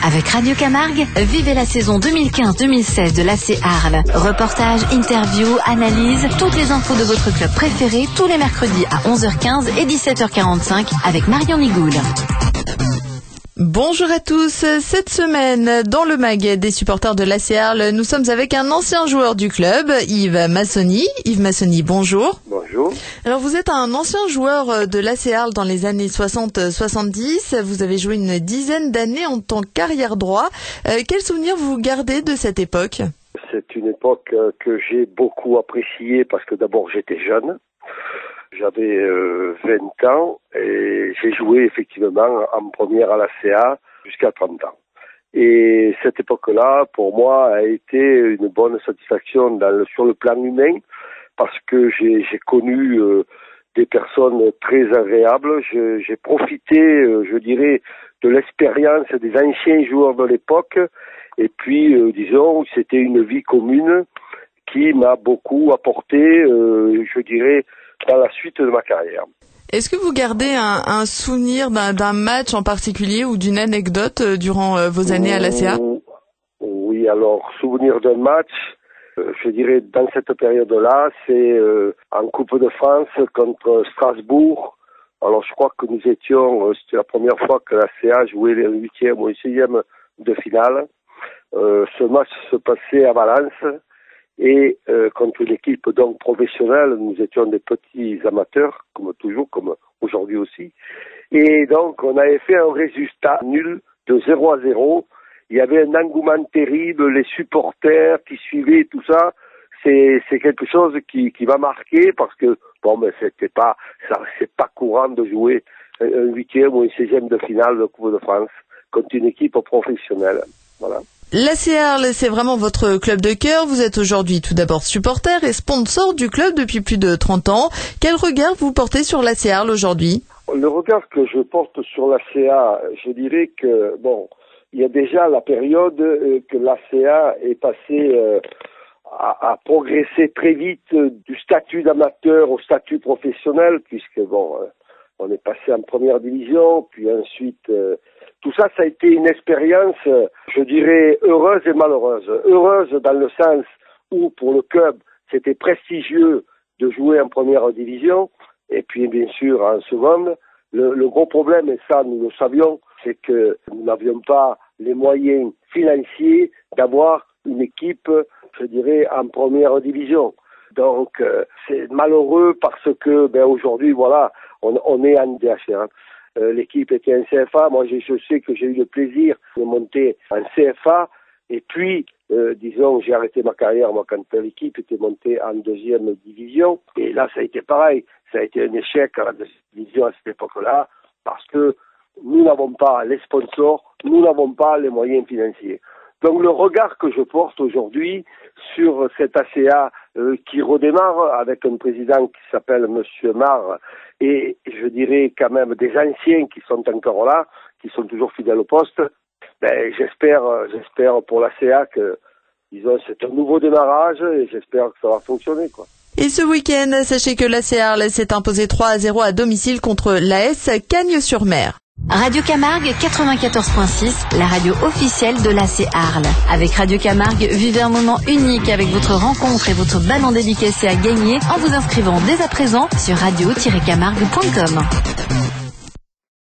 Avec Radio Camargue, vivez la saison 2015-2016 de l'AC Arles. Reportages, interviews, analyses, toutes les infos de votre club préféré tous les mercredis à 11h15 et 17h45 avec Marion Nigoul. Bonjour à tous. Cette semaine, dans le mag des supporters de l'AC Arles, nous sommes avec un ancien joueur du club, Yves Massoni. Yves Massoni, bonjour. Bonjour. Alors, vous êtes un ancien joueur de l'AC Arles dans les années 60-70. Vous avez joué une dizaine d'années en tant qu'arrière droit. Quels souvenirs vous gardez de cette époque ? C'est une époque que j'ai beaucoup appréciée parce que d'abord j'étais jeune. J'avais 20 ans et j'ai joué effectivement en première à la CA jusqu'à 30 ans. Et cette époque-là, pour moi, a été une bonne satisfaction sur le plan humain parce que j'ai connu des personnes très agréables. J'ai profité, je dirais, de l'expérience des anciens joueurs de l'époque. Et puis, disons, c'était une vie commune qui m'a beaucoup apporté, je dirais, dans la suite de ma carrière. Est-ce que vous gardez un souvenir d'un match en particulier ou d'une anecdote durant vos années à l'ACA ? Oui, alors, souvenir d'un match, je dirais, dans cette période-là, c'est en Coupe de France contre Strasbourg. Alors, je crois que nous étions, c'était la première fois que l'ACA jouait les 8e ou les 6e de finale. Ce match se passait à Valence. Et contre l'équipe donc professionnelle, nous étions des petits amateurs, comme toujours, comme aujourd'hui aussi. Et donc, on avait fait un résultat nul de 0-0. Il y avait un engouement terrible, les supporters qui suivaient tout ça. C'est quelque chose qui m'a marqué parce que, c'est pas courant de jouer un 8e ou un 16e de finale de Coupe de France contre une équipe professionnelle. Voilà. L'AC Arles, c'est vraiment votre club de cœur. Vous êtes aujourd'hui tout d'abord supporter et sponsor du club depuis plus de 30 ans. Quel regard vous portez sur l'AC Arles aujourd'hui ? Le regard que je porte sur l'ACA, je dirais que, il y a déjà la période que l'ACA est passée à progresser très vite du statut d'amateur au statut professionnel, puisque, on est passé en première division, puis ensuite... Tout ça, ça a été une expérience, je dirais, heureuse et malheureuse. Heureuse dans le sens où, pour le club, c'était prestigieux de jouer en première division, et puis, bien sûr, en seconde. Le gros problème, et ça, nous le savions, c'est que nous n'avions pas les moyens financiers d'avoir une équipe, je dirais, en première division. Donc, c'est malheureux parce que, aujourd'hui, on est en DHR. L'équipe était en CFA. Moi, je sais que j'ai eu le plaisir de monter en CFA. Et puis, j'ai arrêté ma carrière, moi, quand l'équipe était montée en deuxième division. Et là, ça a été pareil. Ça a été un échec à la deuxième division à cette époque-là parce que nous n'avons pas les sponsors, nous n'avons pas les moyens financiers. Donc, le regard que je porte aujourd'hui sur cette ACA qui redémarre avec un président qui s'appelle Monsieur Marre et je dirais quand même des anciens qui sont encore là, qui sont toujours fidèles au poste, j'espère pour l'ACA que, c'est un nouveau démarrage et j'espère que ça va fonctionner, quoi. Et ce week-end, sachez que l'AC Arles s'est imposé 3-0 à domicile contre l'AS Cagnes-sur-Mer. Radio Camargue 94.6, la radio officielle de l'AC Arles. Avec Radio Camargue, vivez un moment unique avec votre rencontre et votre ballon dédicacé à gagner en vous inscrivant dès à présent sur radio-camargue.com.